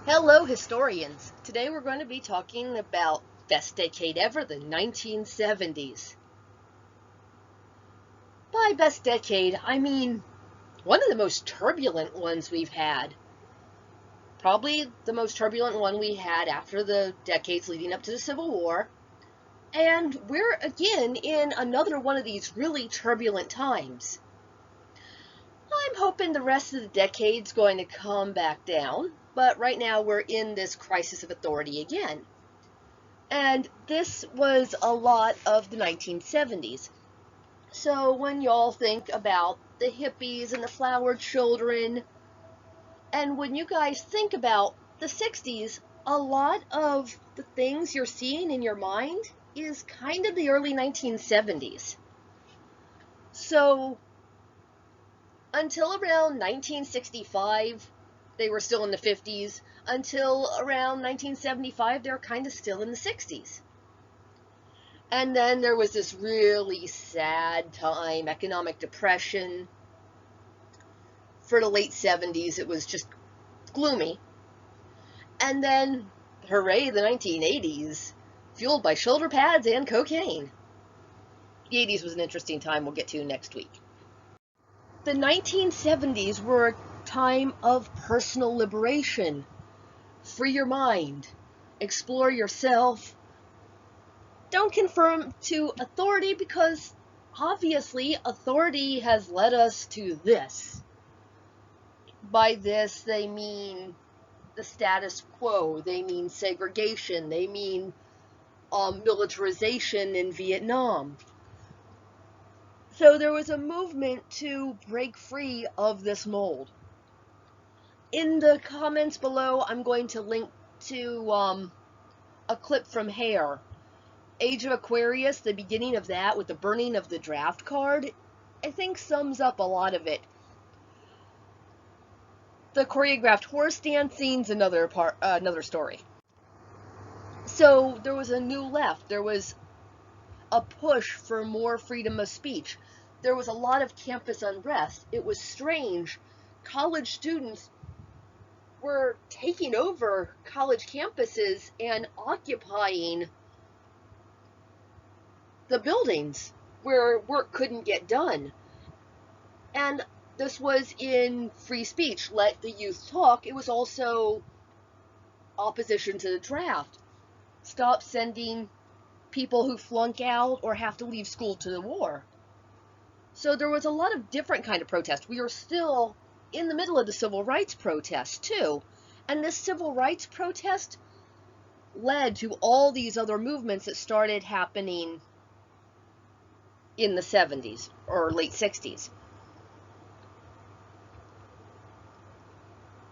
Hello, historians. Today we're going to be talking about best decade ever, the 1970s. By best decade, I mean one of the most turbulent ones we've had. Probably the most turbulent one we had after the decades leading up to the Civil War. And we're again in another one of these really turbulent times. I'm hoping the rest of the decade's going to come back down, but right now we're in this crisis of authority again. And this was a lot of the 1970s. So when y'all think about the hippies and the flower children, and when you guys think about the 60s, a lot of the things you're seeing in your mind is kind of the early 1970s. So until around 1965, they were still in the 50s. Until around 1975, they're kind of still in the 60s. And then there was this really sad time, economic depression. For the late 70s, it was just gloomy. And then, hooray, the 1980s, fueled by shoulder pads and cocaine. The 80s was an interesting time we'll get to next week. The 1970s were a time of personal liberation. Free your mind, explore yourself. Don't conform to authority because obviously authority has led us to this. By this, they mean the status quo, they mean segregation, they mean militarization in Vietnam. So there was a movement to break free of this mold. In the comments below, I'm going to link to a clip from Hair. Age of Aquarius, the beginning of that with the burning of the draft card, I think sums up a lot of it. The choreographed horse dancing's another story. So there was a new left. There was a push for more freedom of speech. There was a lot of campus unrest. It was strange. College students were taking over college campuses and occupying the buildings where work couldn't get done. And this was in free speech, let the youth talk. It was also opposition to the draft. Stop sending people who flunk out or have to leave school to the war. So there was a lot of different kind of protest. We were still in the middle of the civil rights protest too. And this civil rights protest led to all these other movements that started happening in the 70s or late 60s.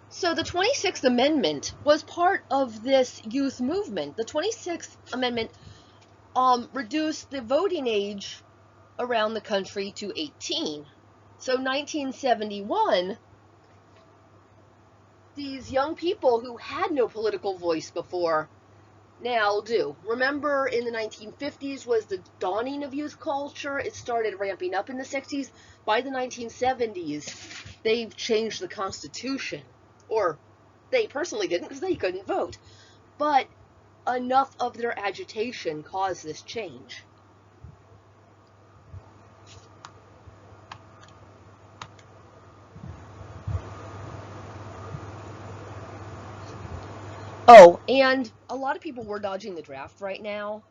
So the 26th Amendment was part of this youth movement. The 26th Amendment reduced the voting age around the country to 18. So 1971, these young people who had no political voice before now do. Remember, in the 1950s was the dawning of youth culture. It started ramping up in the 60s. By the 1970s, they've changed the Constitution. Or they personally didn't because they couldn't vote. But enough of their agitation caused this change. Oh, and a lot of people were dodging the draft right now.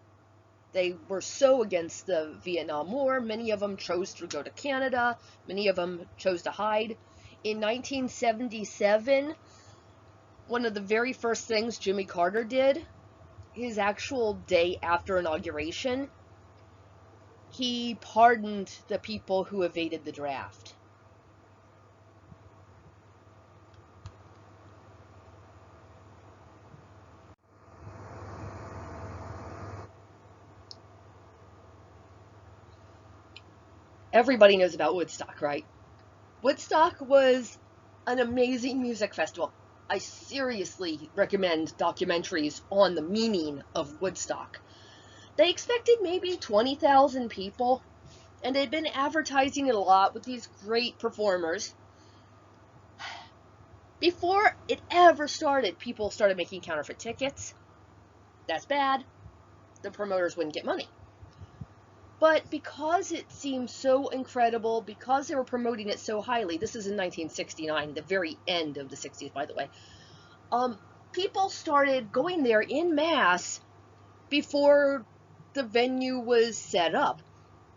They were so against the Vietnam War. Many of them chose to go to Canada. Many of them chose to hide. In 1977, one of the very first things Jimmy Carter did, his actual day after inauguration, he pardoned the people who evaded the draft. Everybody knows about Woodstock, right? Woodstock was an amazing music festival. I seriously recommend documentaries on the meaning of Woodstock. They expected maybe 20,000 people, and they'd been advertising it a lot with these great performers. Before it ever started, people started making counterfeit tickets. That's bad. The promoters wouldn't get money. But because it seemed so incredible, because they were promoting it so highly, this is in 1969, the very end of the 60s, by the way, people started going there in mass before the venue was set up.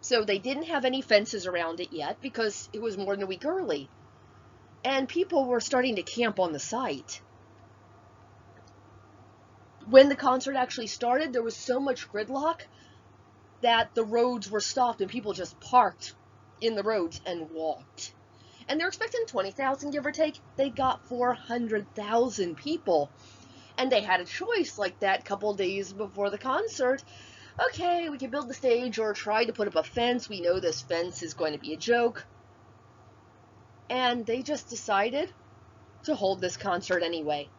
So they didn't have any fences around it yet because it was more than a week early. And people were starting to camp on the site. When the concert actually started, there was so much gridlock that the roads were stopped and people just parked in the roads and walked. And they're expecting 20,000, give or take. They got 400,000 people. And they had a choice like that couple days before the concert. Okay, we can build the stage or try to put up a fence. We know this fence is going to be a joke. And they just decided to hold this concert anyway.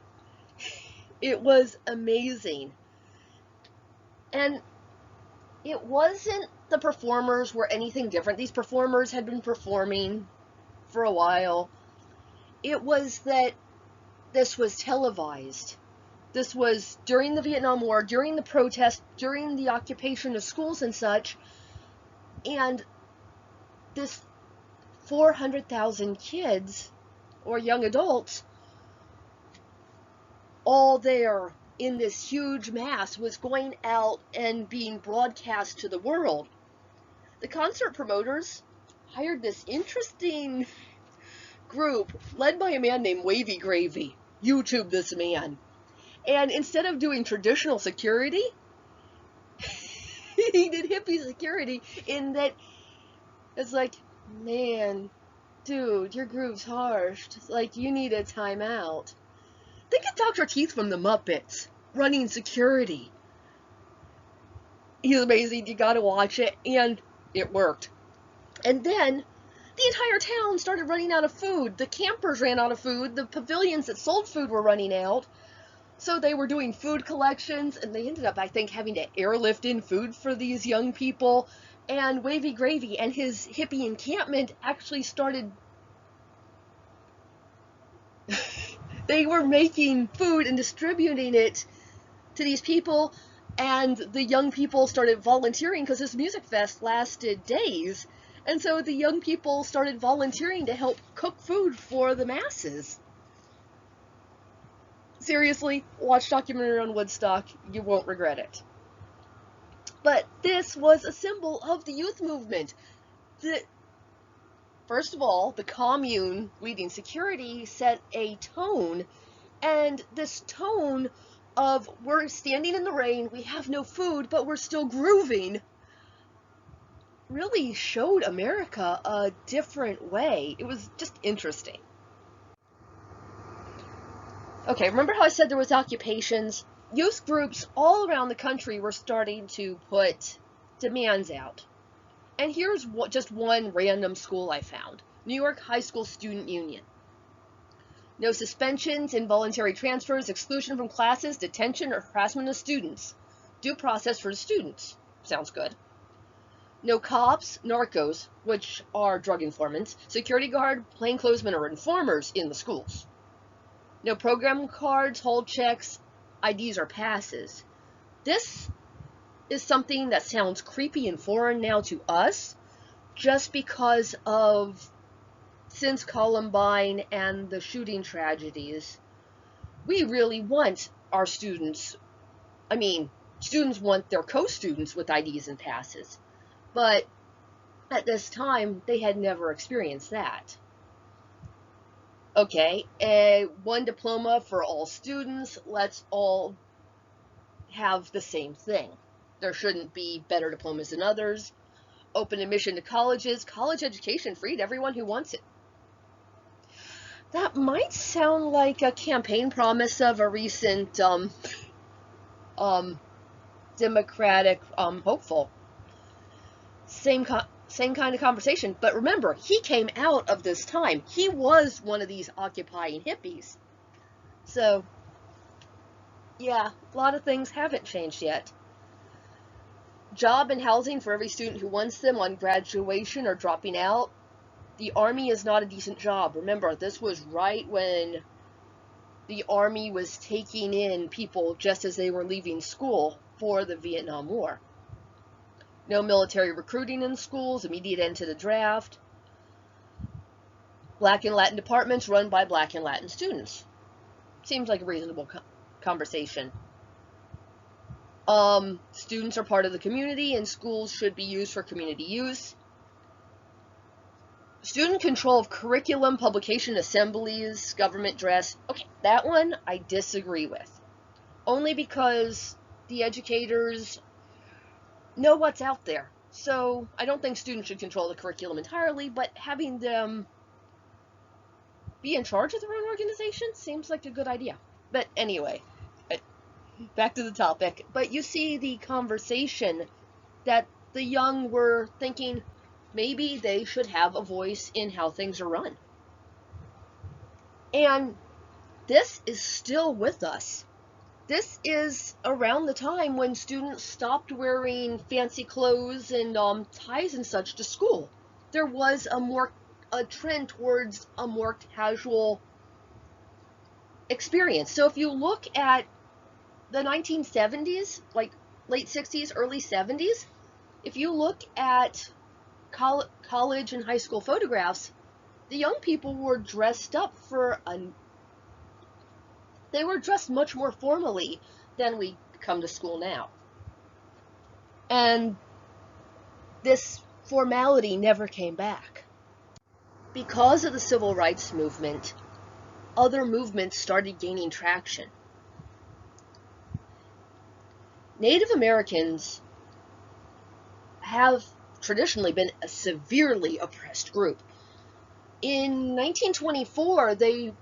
It was amazing. And it wasn't the performers were anything different. These performers had been performing for a while. It was that this was televised. This was during the Vietnam War, during the protest, during the occupation of schools and such. And this 400,000 kids or young adults all there in this huge mass was going out and being broadcast to the world. The concert promoters hired this interesting group led by a man named Wavy Gravy. YouTube this man. And instead of doing traditional security, he did hippie security in that it's like, man, dude, your groove's harsh. It's like, you need a timeout. Think of Dr. Teeth from the Muppets running security. He's amazing. You gotta watch it. And it worked. And then the entire town started running out of food. The campers ran out of food. The pavilions that sold food were running out. So they were doing food collections, and they ended up, I think, having to airlift in food for these young people. And Wavy Gravy and his hippie encampment actually started... They were making food and distributing it to these people, and the young people started volunteering because this music fest lasted days. And so the young people started volunteering to help cook food for the masses. Seriously, watch documentary on Woodstock. You won't regret it. But this was a symbol of the youth movement. First of all, the commune leading security set a tone, and this tone of we're standing in the rain, we have no food, but we're still grooving, really showed America a different way. It was just interesting. Okay, remember how I said there was occupations? Youth groups all around the country were starting to put demands out. And here's just one random school I found. New York High School Student Union. No suspensions, involuntary transfers, exclusion from classes, detention, or harassment of students. Due process for the students. Sounds good. No cops, narcos, which are drug informants, security guard, plainclothesmen, or informers in the schools. No program cards, hold checks, IDs, or passes. This is something that sounds creepy and foreign now to us, just because of since Columbine and the shooting tragedies. We really want our students, students want their co-students with IDs and passes, but at this time they had never experienced that. Okay, one diploma for all students. Let's all have the same thing. There shouldn't be better diplomas than others. Open admission to colleges. College education free to everyone who wants it. That might sound like a campaign promise of a recent Democratic hopeful. Same kind of conversation. But remember, he came out of this time. He was one of these occupying hippies. So, yeah, a lot of things haven't changed yet. Job and housing for every student who wants them on graduation or dropping out. The Army is not a decent job. Remember, this was right when the Army was taking in people just as they were leaving school for the Vietnam War. No military recruiting in schools, immediate end to the draft. Black and Latin departments run by Black and Latin students. Seems like a reasonable conversation. Students are part of the community and schools should be used for community use. Student control of curriculum, publication, assemblies, government dress. Okay, that one I disagree with. Only because the educators know what's out there. So I don't think students should control the curriculum entirely, but having them be in charge of their own organization seems like a good idea. But anyway, back to the topic. But you see the conversation that the young were thinking maybe they should have a voice in how things are run. And this is still with us. This is around the time when students stopped wearing fancy clothes and ties and such to school. There was a trend towards a more casual experience. So if you look at the 1970s, like late 60s, early 70s, if you look at college and high school photographs, the young people were dressed up they were dressed much more formally than we come to school now. And this formality never came back. Because of the civil rights movement, other movements started gaining traction. Native Americans have traditionally been a severely oppressed group. In 1924, they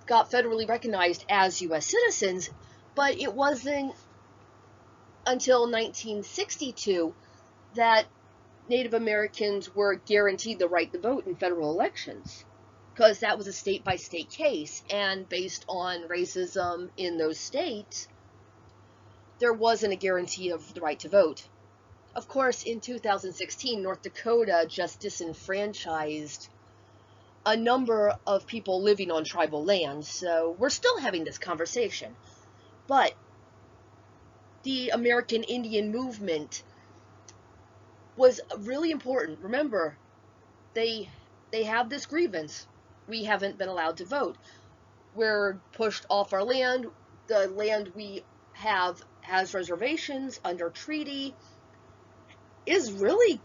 got federally recognized as U.S. citizens, but it wasn't until 1962 that Native Americans were guaranteed the right to vote in federal elections, because that was a state-by-state case, and based on racism in those states, there wasn't a guarantee of the right to vote. Of course, in 2016, North Dakota just disenfranchised a number of people living on tribal lands, so we're still having this conversation. But the American Indian movement was really important. Remember, they have this grievance. We haven't been allowed to vote. We're pushed off our land. The land we have has reservations under treaty is really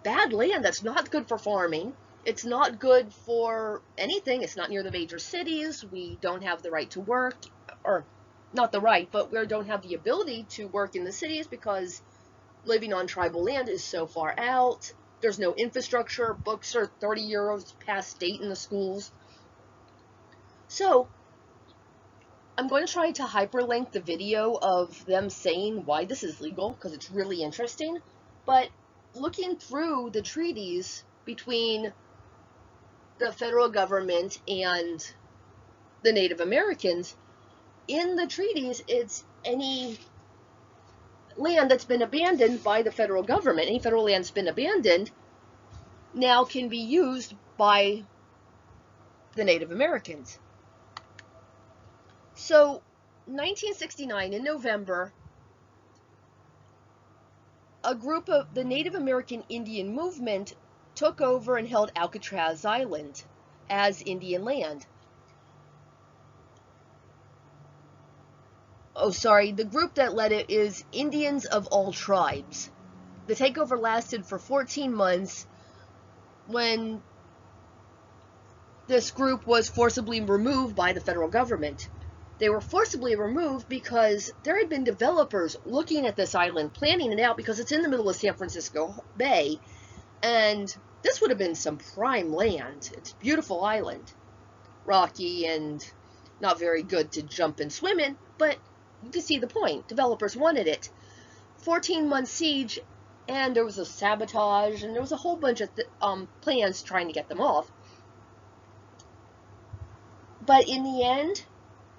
bad land that's not good for farming. It's not good for anything. It's not near the major cities. We don't have the right to work, or not the right, but we don't have the ability to work in the cities because living on tribal land is so far out. There's no infrastructure. Books are 30 euros past date in the schools. So I'm going to try to hyperlink the video of them saying why this is legal, because it's really interesting. But looking through the treaties between the federal government and the Native Americans, in the treaties, it's any land that's been abandoned by the federal government, any federal land that's been abandoned, now can be used by the Native Americans. So, 1969, in November, a group of the Native American Indian movement took over and held Alcatraz Island as Indian land. The group that led it is Indians of All Tribes. The takeover lasted for 14 months when this group was forcibly removed by the federal government. They were forcibly removed because there had been developers looking at this island, planning it out, because it's in the middle of San Francisco Bay, and this would have been some prime land. It's a beautiful island, rocky and not very good to jump and swim in, but you can see the point. Developers wanted it. 14-month siege, and there was a sabotage, and there was a whole bunch of plans trying to get them off. But in the end,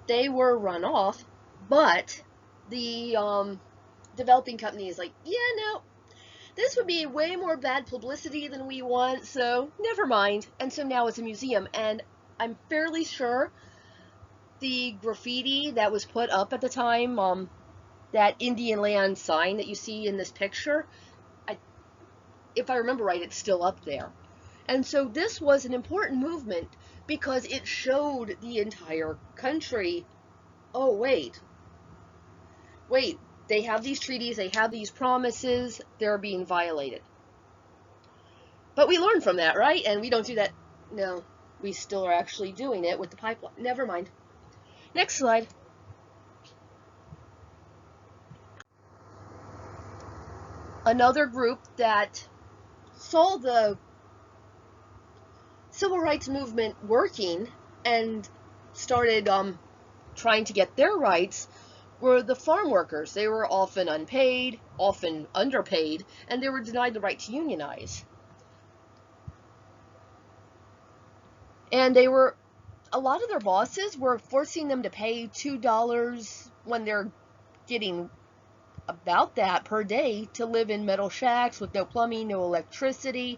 they were run off, but the developing company is like, yeah, no, this would be way more bad publicity than we want, so never mind. And so now it's a museum, and I'm fairly sure the graffiti that was put up at the time, that Indian land sign that you see in this picture, if I remember right, it's still up there. And so this was an important movement because it showed the entire country, oh, wait, they have these treaties, they have these promises, they're being violated. But we learned from that, right? And we don't do that. No, we still are actually doing it with the pipeline. Never mind. Next slide. Another group that saw the civil rights movement working and started trying to get their rights were the farm workers. They were often unpaid, often underpaid, and they were denied the right to unionize. And a lot of their bosses were forcing them to pay $2 when they're getting about that per day to live in metal shacks with no plumbing, no electricity.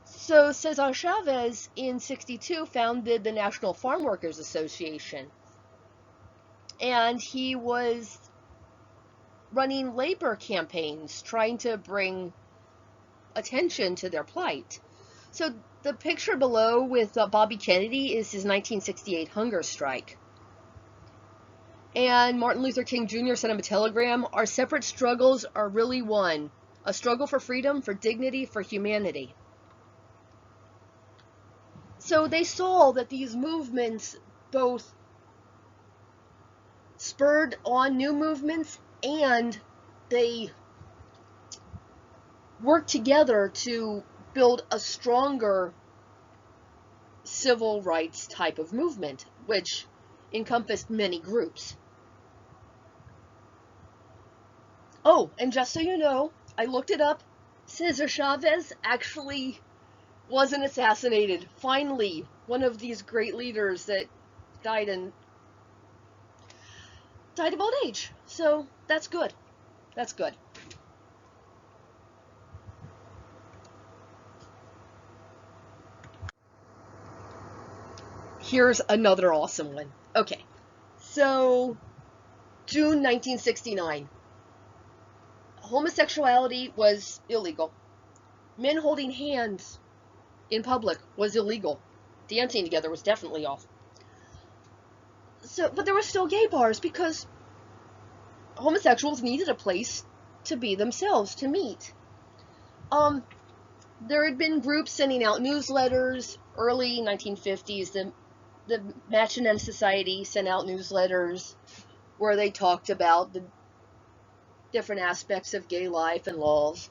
So Cesar Chavez in '62 founded the National Farm Workers Association. And he was running labor campaigns trying to bring attention to their plight. So the picture below with Bobby Kennedy is his 1968 hunger strike. And Martin Luther King Jr. sent him a telegram, "Our separate struggles are really one. A struggle for freedom, for dignity, for humanity." So they saw that these movements both spurred on new movements and they worked together to build a stronger civil rights type of movement, which encompassed many groups. Oh, and just so you know, I looked it up. Cesar Chavez actually wasn't assassinated. Finally, one of these great leaders that died of old age. So that's good. That's good. Here's another awesome one. Okay, so June 1969. Homosexuality was illegal. Men holding hands in public was illegal. Dancing together was definitely off. So, but there were still gay bars because homosexuals needed a place to be themselves, to meet. There had been groups sending out newsletters. Early 1950s, the Match and End Society sent out newsletters where they talked about the different aspects of gay life and laws.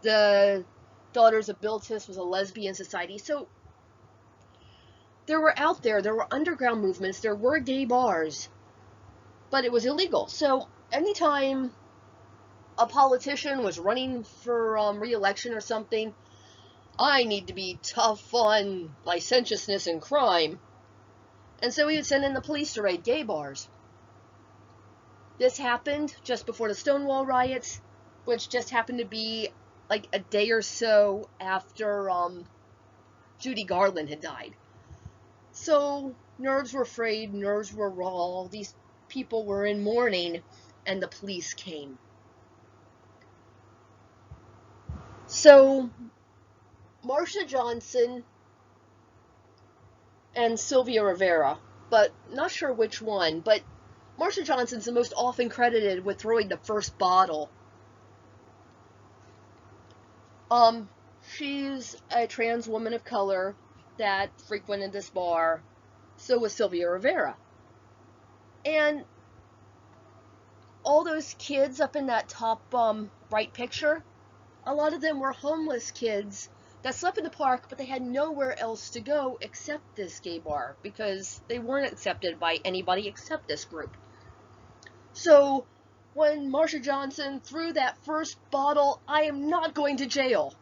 The Daughters of Biltis was a lesbian society. So there were underground movements, there were gay bars, but it was illegal. So anytime a politician was running for re-election or something, I need to be tough on licentiousness and crime. And so he would send in the police to raid gay bars. This happened just before the Stonewall riots, which just happened to be like a day or so after Judy Garland had died. So nerves were frayed, nerves were raw, these people were in mourning, and the police came. So Marsha Johnson and Sylvia Rivera, but not sure which one, but Marsha Johnson's the most often credited with throwing the first bottle. She's a trans woman of color that frequented this bar. So was Sylvia Rivera. And all those kids up in that top right picture, a lot of them were homeless kids that slept in the park, but they had nowhere else to go except this gay bar because they weren't accepted by anybody except this group. So when Marsha Johnson threw that first bottle, "I am not going to jail.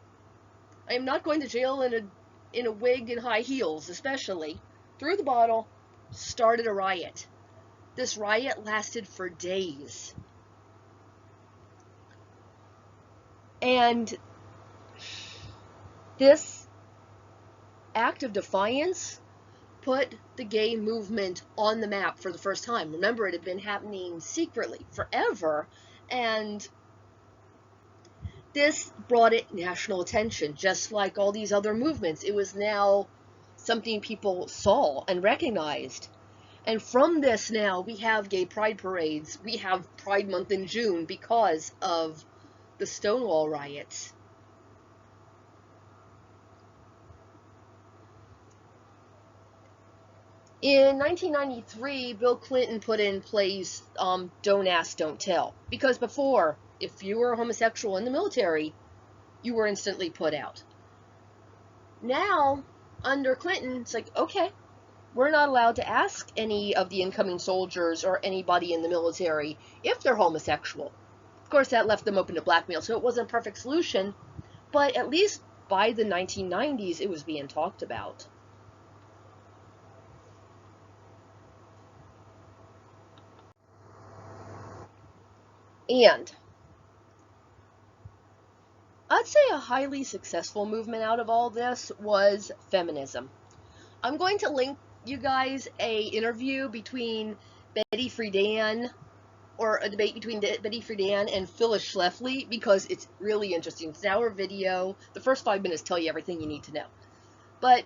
I am not going to jail in a wig and high heels, especially," threw the bottle, started a riot. This riot lasted for days. And this act of defiance put the gay movement on the map for the first time. Remember, it had been happening secretly forever, and this brought it national attention, just like all these other movements. It was now something people saw and recognized. And from this now, we have gay pride parades. We have Pride Month in June because of the Stonewall riots. In 1993, Bill Clinton put in place Don't Ask, Don't Tell. Because before, if you were homosexual in the military, you were instantly put out. Now, under Clinton, it's like, okay, we're not allowed to ask any of the incoming soldiers or anybody in the military if they're homosexual. Of course, that left them open to blackmail, so it wasn't a perfect solution, but at least by the 1990s, it was being talked about. And I'd say a highly successful movement out of all this was feminism. I'm going to link you guys a interview between Betty Friedan, or a debate between Betty Friedan and Phyllis Schlafly, because it's really interesting. It's an hour video. The first 5 minutes tell you everything you need to know. But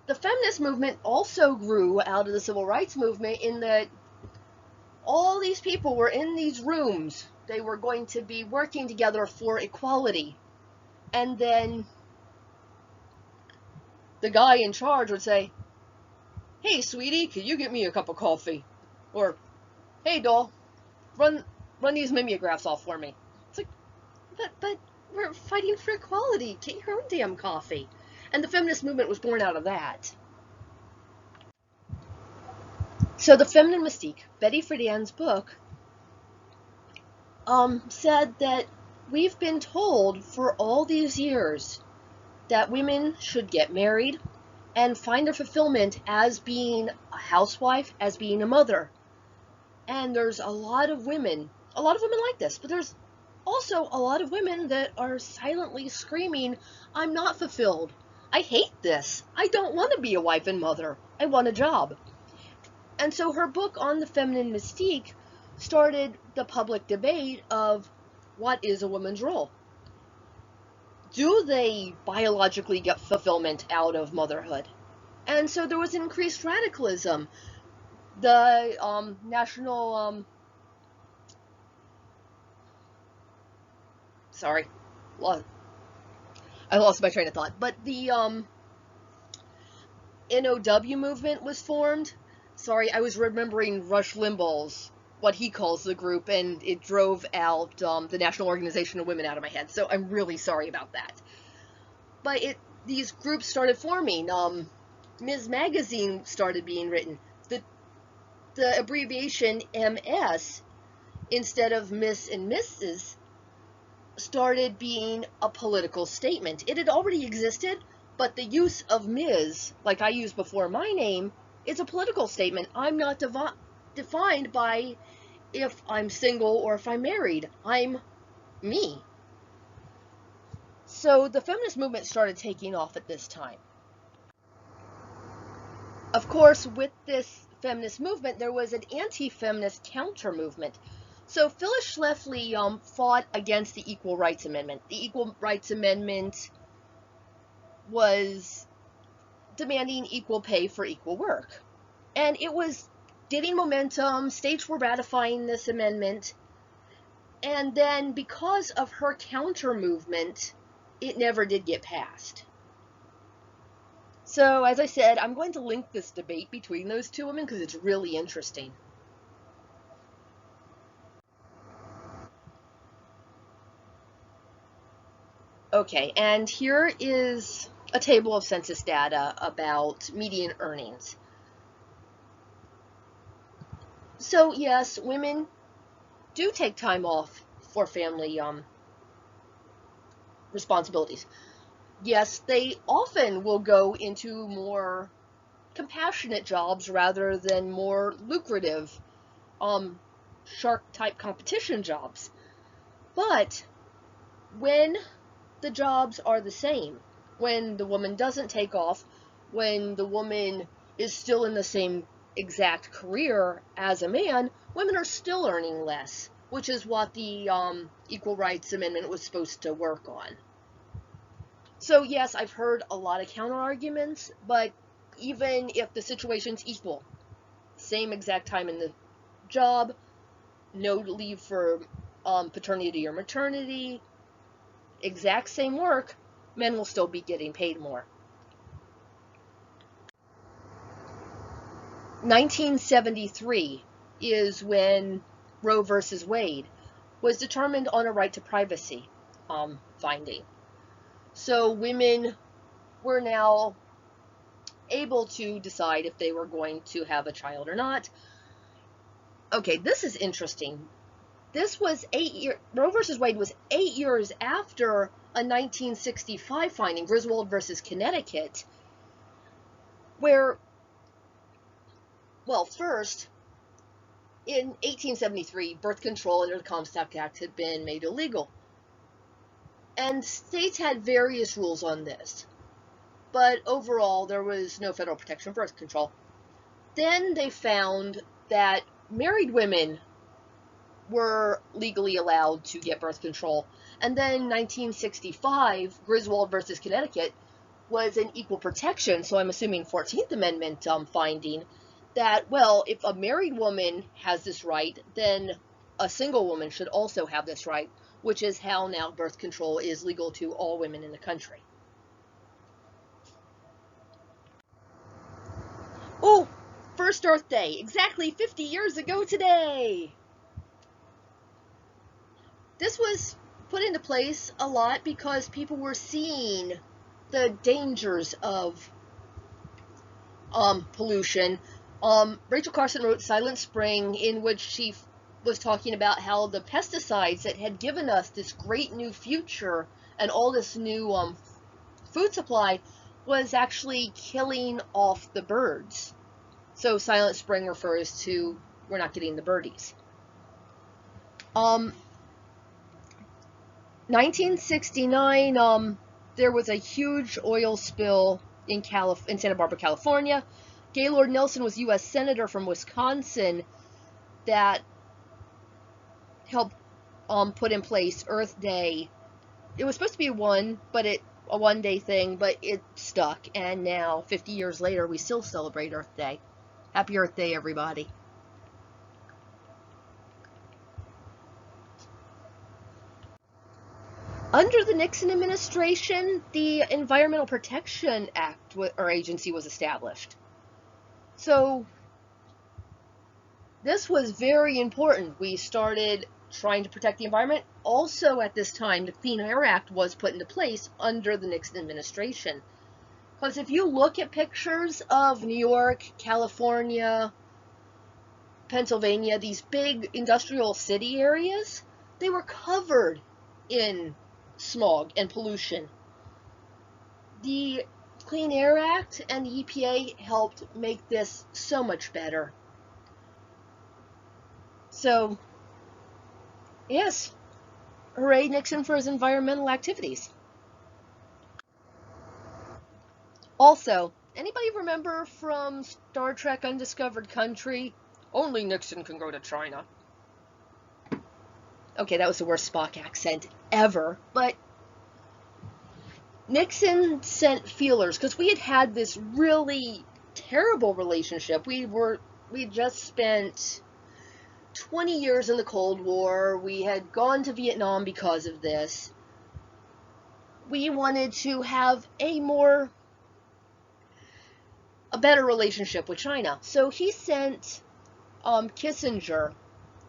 the feminist movement also grew out of the civil rights movement in that all these people were in these rooms. They were going to be working together for equality. And then the guy in charge would say, "Hey, sweetie, can you get me a cup of coffee?" Or, "Hey, doll, run these mimeographs off for me." It's like, but we're fighting for equality. Get your own damn coffee. And the feminist movement was born out of that. So the Feminine Mystique, Betty Friedan's book, said that we've been told for all these years that women should get married and find their fulfillment as being a housewife, as being a mother. And there's a lot of women like this, but there's also a lot of women that are silently screaming, "I'm not fulfilled. I hate this. I don't want to be a wife and mother. I want a job." And so her book on the feminine mystique started the public debate of what is a woman's role? Do they biologically get fulfillment out of motherhood? And so there was increased radicalism. The national, sorry, I lost my train of thought. But the NOW movement was formed. Sorry, I was remembering Rush Limbaugh's, what he calls the group, and it drove out the National Organization of Women out of my head. So I'm really sorry about that. But these groups started forming. Ms. Magazine started being written. The abbreviation MS, instead of Miss and Mrs., started being a political statement. It had already existed, but the use of Ms., like I used before my name, is a political statement. I'm not defined by if I'm single or if I'm married. I'm me. So the feminist movement started taking off at this time. Of course, with this feminist movement, there was an anti-feminist counter-movement. So Phyllis Schlafly fought against the Equal Rights Amendment. The Equal Rights Amendment was demanding equal pay for equal work. And it was getting momentum. States were ratifying this amendment. And then because of her counter-movement, it never did get passed. So, as I said, I'm going to link this debate between those two women because it's really interesting. Okay, and here is a table of census data about median earnings. So, yes, women do take time off for family responsibilities. Yes, they often will go into more compassionate jobs rather than more lucrative shark-type competition jobs. But when the jobs are the same, when the woman doesn't take off, when the woman is still in the same exact career as a man, women are still earning less, which is what the Equal Rights Amendment was supposed to work on. So yes, I've heard a lot of counter arguments, but even if the situation's equal, same exact time in the job, no leave for paternity or maternity, exact same work, men will still be getting paid more. 1973 is when Roe versus Wade was determined on a right to privacy finding. So women were now able to decide if they were going to have a child or not. Okay, this is interesting. This was Roe versus Wade was 8 years after a 1965 finding, Griswold versus Connecticut, where, well, first, in 1873, birth control under the Comstock Act had been made illegal. And states had various rules on this. But overall, there was no federal protection of birth control. Then they found that married women were legally allowed to get birth control. And then 1965, Griswold versus Connecticut was an equal protection, so I'm assuming 14th Amendment finding, that, well, if a married woman has this right, then a single woman should also have this right, which is how now birth control is legal to all women in the country. Oh, first Earth Day, exactly 50 years ago today! This was put into place a lot because people were seeing the dangers of pollution. Rachel Carson wrote Silent Spring, in which she was talking about how the pesticides that had given us this great new future and all this new food supply was actually killing off the birds. So Silent Spring refers to we're not getting the birdies. 1969, there was a huge oil spill in Santa Barbara, California. Gaylord Nelson was U.S. Senator from Wisconsin that helped put in place Earth Day. It was supposed to be a one-day thing, but it stuck. And now, 50 years later, we still celebrate Earth Day. Happy Earth Day, everybody. Under the Nixon administration, the Environmental Protection Act or agency was established. So this was very important. We started trying to protect the environment. Also at this time, the Clean Air Act was put into place under the Nixon administration. Because if you look at pictures of New York, California, Pennsylvania, these big industrial city areas, they were covered in smog and pollution. The Clean Air Act and the EPA helped make this so much better. So, yes, hooray Nixon for his environmental activities. Also, anybody remember from Star Trek Undiscovered Country, only Nixon can go to China? Okay, that was the worst Spock accent ever, but Nixon sent feelers because we had this really terrible relationship. We just spent 20 years in the Cold War. We had gone to Vietnam because of this. We wanted to have a better relationship with China. So he sent Kissinger,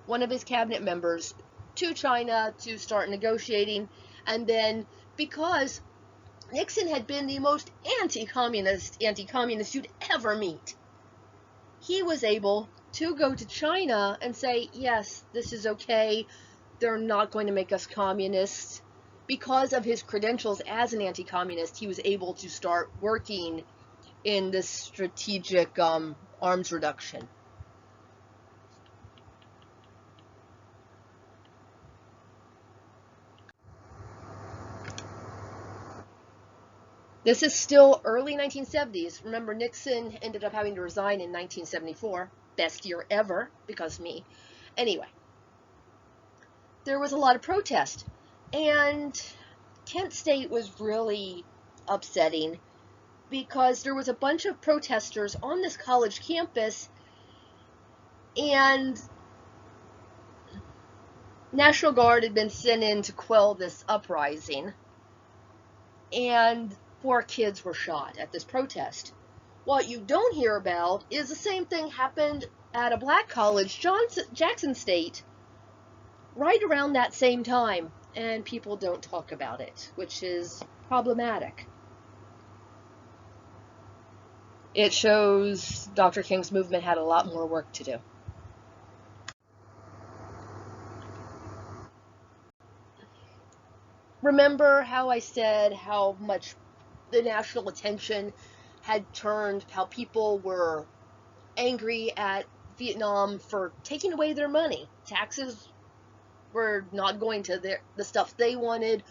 one of his cabinet members, to China to start negotiating. And then, because Nixon had been the most anti-communist you'd ever meet, he was able to go to China and say, yes, this is okay, they're not going to make us communists. Because of his credentials as an anti-communist, he was able to start working in this strategic arms reduction. This is still early 1970s. Remember, Nixon ended up having to resign in 1974. Best year ever, because me. Anyway, there was a lot of protest. And Kent State was really upsetting because there was a bunch of protesters on this college campus, and National Guard had been sent in to quell this uprising, and 4 kids were shot at this protest. What you don't hear about is the same thing happened at a black college, Jackson State, right around that same time, and people don't talk about it, which is problematic. It shows Dr. King's movement had a lot more work to do. Remember how I said how much the national attention had turned, how people were angry at Vietnam for taking away their money. Taxes were not going to the stuff they wanted.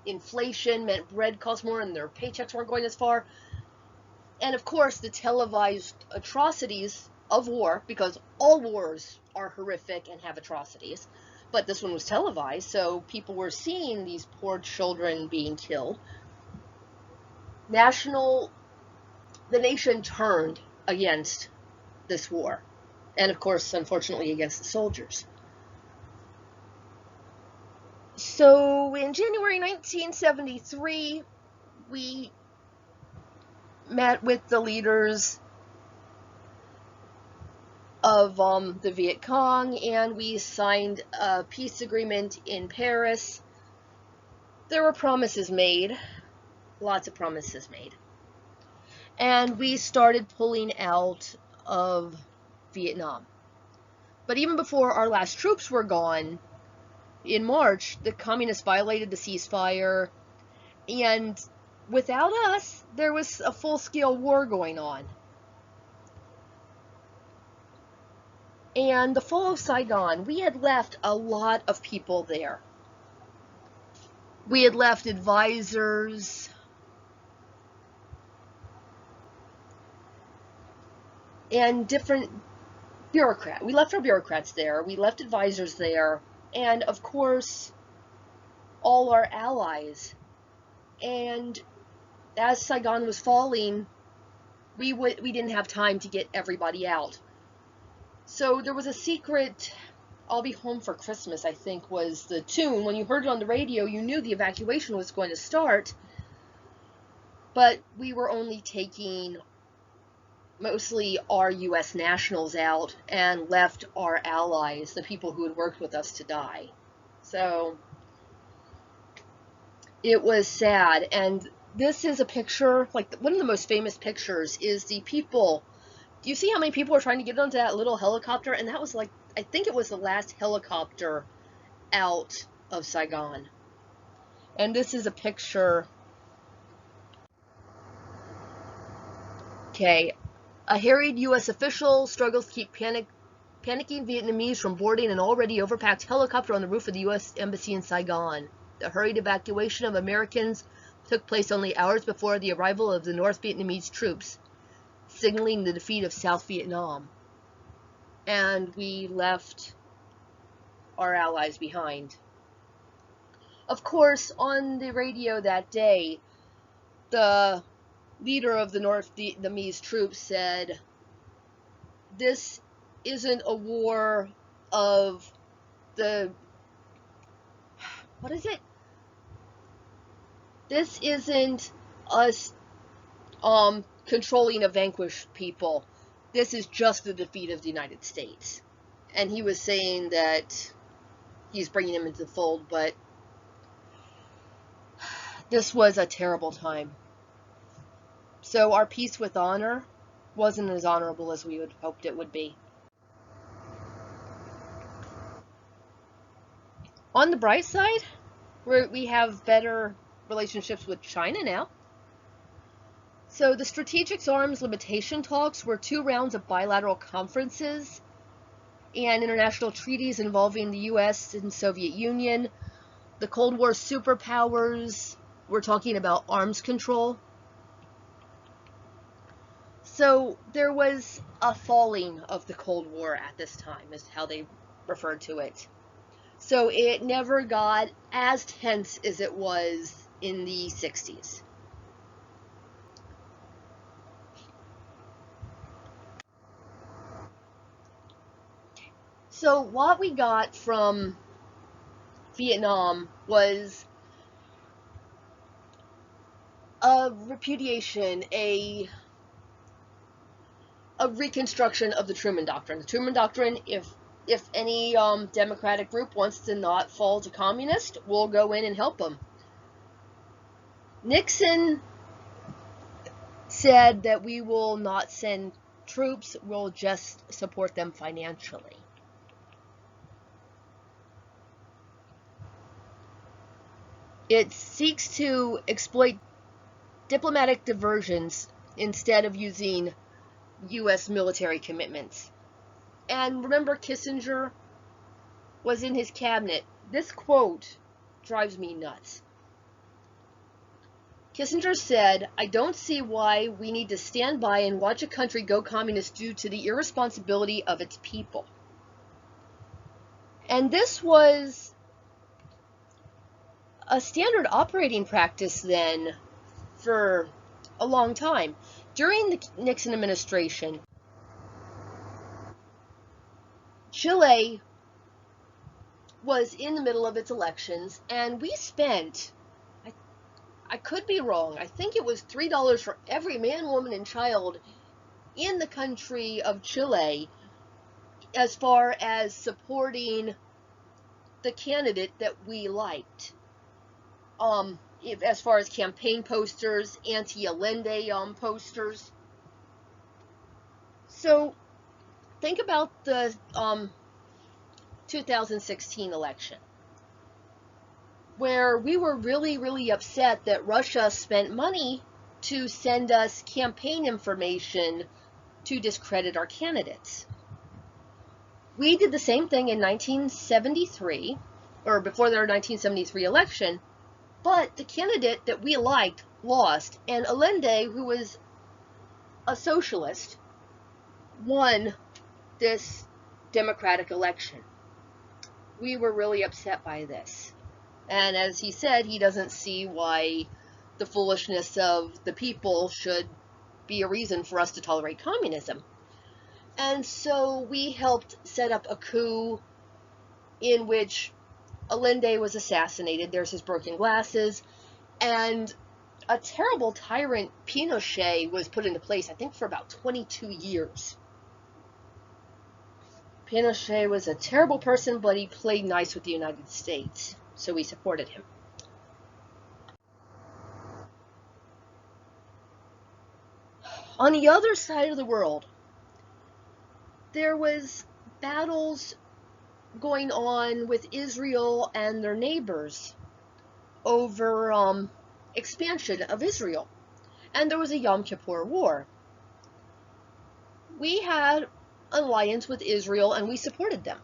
Inflation meant bread cost more and their paychecks weren't going as far. And of course, the televised atrocities of war, because all wars are horrific and have atrocities, but this one was televised, so people were seeing these poor children being killed. The nation turned against this war, and of course, unfortunately, against the soldiers. So in January 1973, we met with the leaders of the Viet Cong, and we signed a peace agreement in Paris. There were promises made, lots of promises made, and we started pulling out of Vietnam. But even before our last troops were gone, in March, the communists violated the ceasefire, and without us, there was a full-scale war going on. And the fall of Saigon, we had left a lot of people there. We had left advisors, and different bureaucrats. We left our bureaucrats there, we left advisors there, and of course, all our allies. And as Saigon was falling, we didn't have time to get everybody out. So there was a secret, "I'll be home for Christmas," I think was the tune. When you heard it on the radio, you knew the evacuation was going to start, but we were only taking mostly our U.S. nationals out and left our allies, the people who had worked with us, to die. So it was sad. And this is a picture, like one of the most famous pictures is the people. Do you see how many people were trying to get onto that little helicopter? And that was like, I think it was the last helicopter out of Saigon. And this is a picture. Okay. A harried U.S. official struggles to keep panicking Vietnamese from boarding an already overpacked helicopter on the roof of the U.S. Embassy in Saigon. The hurried evacuation of Americans took place only hours before the arrival of the North Vietnamese troops, signaling the defeat of South Vietnam. And we left our allies behind. Of course, on the radio that day, the leader of the North Vietnamese troops said, "This isn't a war of the, what is it? This isn't us controlling a vanquished people. This is just the defeat of the United States." And he was saying that he's bringing him into the fold, but this was a terrible time. So our peace with honor wasn't as honorable as we had hoped it would be. On the bright side, we have better relationships with China now. So the Strategic Arms Limitation talks were 2 rounds of bilateral conferences and international treaties involving the U.S. and Soviet Union, the Cold War superpowers, we're talking about arms control. So there was a falling of the Cold War at this time, is how they referred to it. So it never got as tense as it was in the 60s. So what we got from Vietnam was a repudiation, a reconstruction of the Truman Doctrine. The Truman Doctrine, if any democratic group wants to not fall to communist, we'll go in and help them. Nixon said that we will not send troops, we'll just support them financially. It seeks to exploit diplomatic diversions instead of using U.S. military commitments. And remember, Kissinger was in his cabinet. This quote drives me nuts. Kissinger said, "I don't see why we need to stand by and watch a country go communist due to the irresponsibility of its people." And this was a standard operating practice then for a long time. During the Nixon administration, Chile was in the middle of its elections, and we spent, I could be wrong, I think it was $3 for every man, woman, and child in the country of Chile as far as supporting the candidate that we liked. As far as campaign posters, anti-Allende posters. So think about the 2016 election, where we were really, really upset that Russia spent money to send us campaign information to discredit our candidates. We did the same thing in 1973, or before their 1973 election, but the candidate that we liked lost, and Allende, who was a socialist, won this democratic election. We were really upset by this. And as he said, he doesn't see why the foolishness of the people should be a reason for us to tolerate communism. And so we helped set up a coup in which Allende was assassinated. There's his broken glasses. And a terrible tyrant, Pinochet, was put into place, I think, for about 22 years. Pinochet was a terrible person, but he played nice with the United States, so we supported him. On the other side of the world, there was battles going on with Israel and their neighbors over expansion of Israel. And there was a Yom Kippur War. We had an alliance with Israel and we supported them.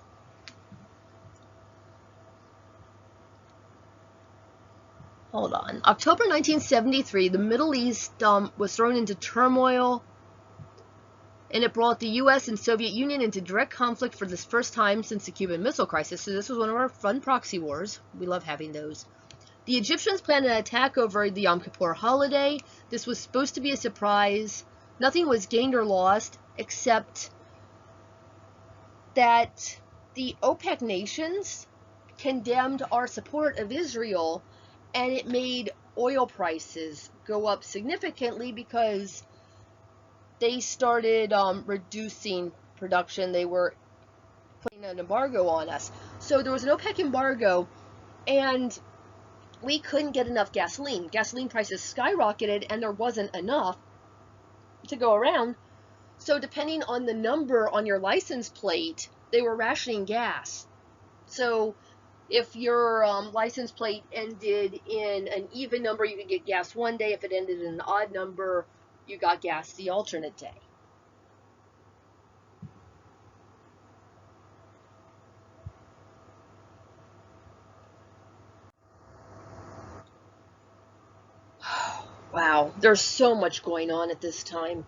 Hold on. October 1973, the Middle East was thrown into turmoil, and it brought the U.S. and Soviet Union into direct conflict for the first time since the Cuban Missile Crisis. So this was one of our fun proxy wars. We love having those. The Egyptians planned an attack over the Yom Kippur holiday. This was supposed to be a surprise. Nothing was gained or lost, except that the OPEC nations condemned our support of Israel, and it made oil prices go up significantly because they started reducing production. They were putting an embargo on us. So there was an OPEC embargo, and we couldn't get enough gasoline. Gasoline prices skyrocketed, and there wasn't enough to go around. So depending on the number on your license plate, they were rationing gas. So if your license plate ended in an even number, you could get gas one day. If it ended in an odd number, you got gas the alternate day. Wow, there's so much going on at this time.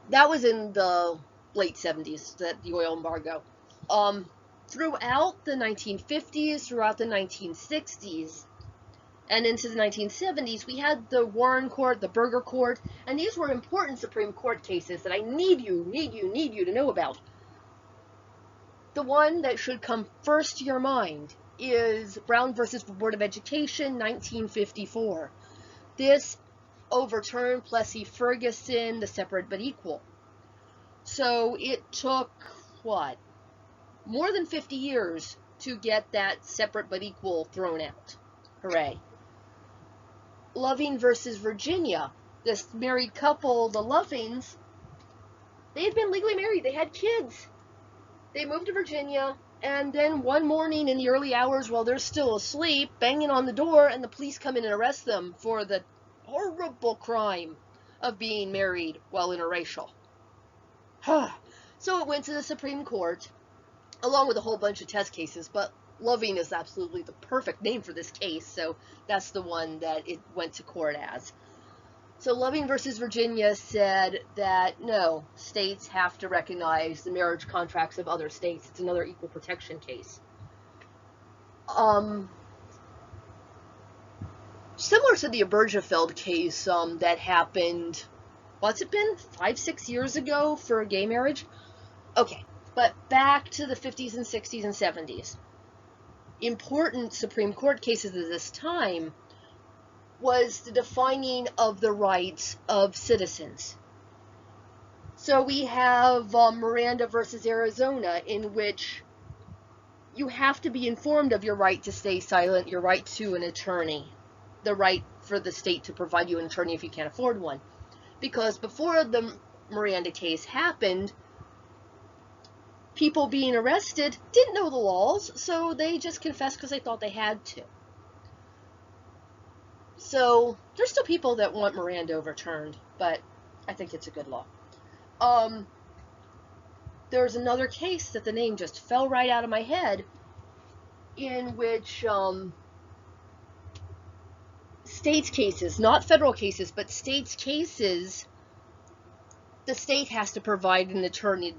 That was in the late 70s, the oil embargo. Throughout the 1950s, throughout the 1960s, and into the 1970s, we had the Warren Court, the Burger Court, and these were important Supreme Court cases that I need you to know about. The one that should come first to your mind is Brown versus the Board of Education, 1954. This overturned Plessy Ferguson, the separate but equal. So it took, what, more than 50 years to get that separate but equal thrown out. Hooray. Loving versus Virginia. This married couple, the Lovings, they had been legally married. They had kids. They moved to Virginia, and then one morning in the early hours while they're still asleep, banging on the door, and the police come in and arrest them for the horrible crime of being married while interracial. So it went to the Supreme Court, along with a whole bunch of test cases, but Loving is absolutely the perfect name for this case, so that's the one that it went to court as. So Loving versus Virginia said that no, states have to recognize the marriage contracts of other states. It's another equal protection case. Similar to the Obergefell case that happened, what's it been, 5-6 years ago for gay marriage? Okay, but back to the 50s and 60s and 70s. Important Supreme Court cases at this time was the defining of the rights of citizens. So we have Miranda versus Arizona, in which you have to be informed of your right to stay silent, your right to an attorney, the right for the state to provide you an attorney if you can't afford one. Because before the Miranda case happened, people being arrested didn't know the laws, so they just confessed because they thought they had to. So there's still people that want Miranda overturned, but I think it's a good law. There's another case that the name just fell right out of my head, in which states cases, not federal cases, but states cases, the state has to provide an attorney.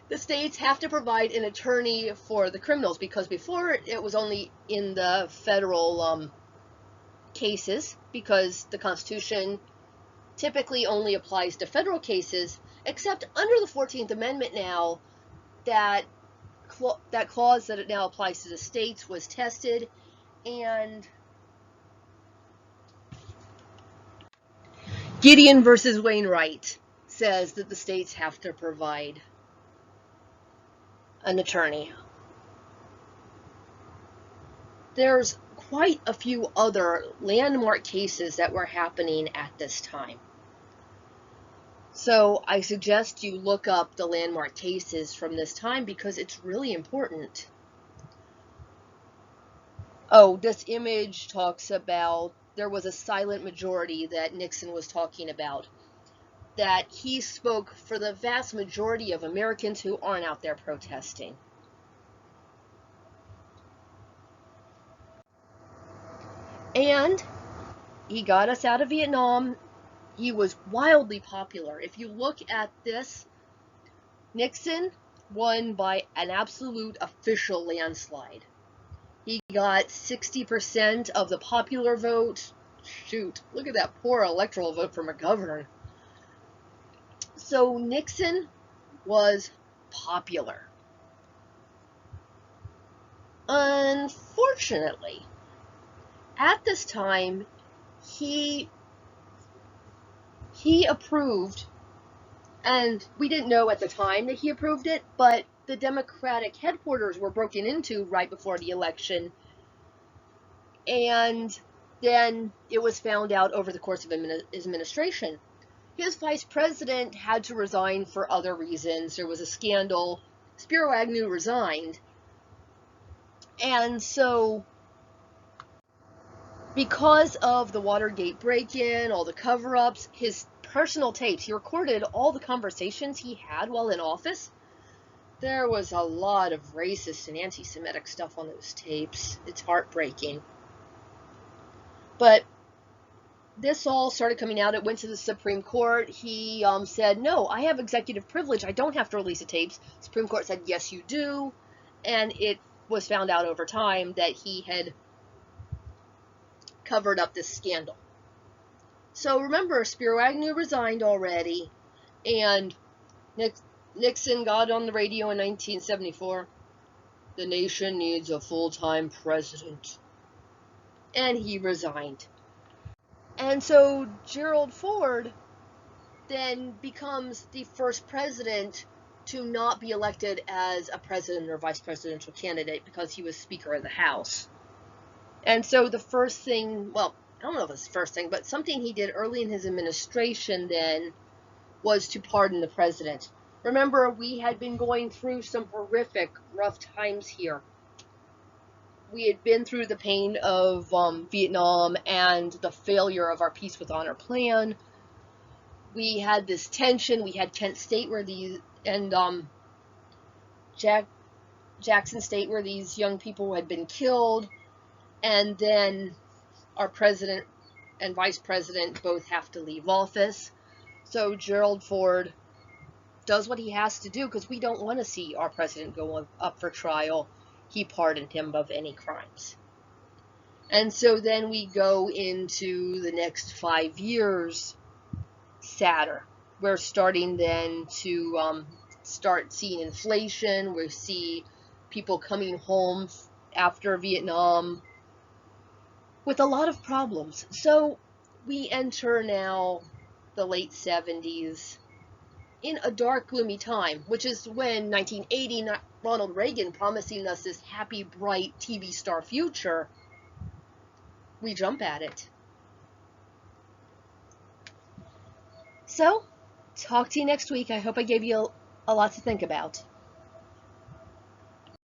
The states have to provide an attorney for the criminals, because before it was only in the federal cases, because the Constitution typically only applies to federal cases, except under the 14th Amendment now, that clause that it now applies to the states was tested, and Gideon versus Wainwright says that the states have to provide an attorney. There's quite a few other landmark cases that were happening at this time. So I suggest you look up the landmark cases from this time, because it's really important. Oh, this image talks about, there was a silent majority that Nixon was talking about, that he spoke for the vast majority of Americans who aren't out there protesting. And he got us out of Vietnam. He was wildly popular. If you look at this, Nixon won by an absolute official landslide. He got 60% of the popular vote. Shoot, look at that poor electoral vote for McGovern. So Nixon was popular. Unfortunately, at this time, he approved, and we didn't know at the time that he approved it, but the Democratic headquarters were broken into right before the election, and then it was found out over the course of his administration. His vice president had to resign for other reasons. There was a scandal. Spiro Agnew resigned. And so, because of the Watergate break-in, all the cover-ups, his personal tapes, he recorded all the conversations he had while in office. There was a lot of racist and anti-Semitic stuff on those tapes. It's heartbreaking. But this all started coming out. It went to the Supreme Court. He said, no, I have executive privilege. I don't have to release the tapes. Supreme Court said, yes, you do. And it was found out over time that he had covered up this scandal. So remember, Spiro Agnew resigned already, and Nixon got on the radio in 1974. The nation needs a full-time president. And he resigned. And so Gerald Ford then becomes the first president to not be elected as a president or vice presidential candidate because he was Speaker of the House. And so the first thing, well, I don't know if it's the first thing, but something he did early in his administration then was to pardon the president. Remember, we had been going through some horrific, rough times here. We had been through the pain of Vietnam and the failure of our Peace with Honor plan. We had this tension. We had Kent State where Jackson State where these young people had been killed. And then our president and vice president both have to leave office. So Gerald Ford does what he has to do because we don't want to see our president go up for trial. He pardoned him of any crimes. And so then we go into the next 5 years sadder. We're starting then to start seeing inflation. We see people coming home after Vietnam with a lot of problems. So we enter now the late 70s in a dark, gloomy time, which is when 1980, Ronald Reagan promising us this happy, bright TV star future, we jump at it. So, talk to you next week. I hope I gave you a lot to think about.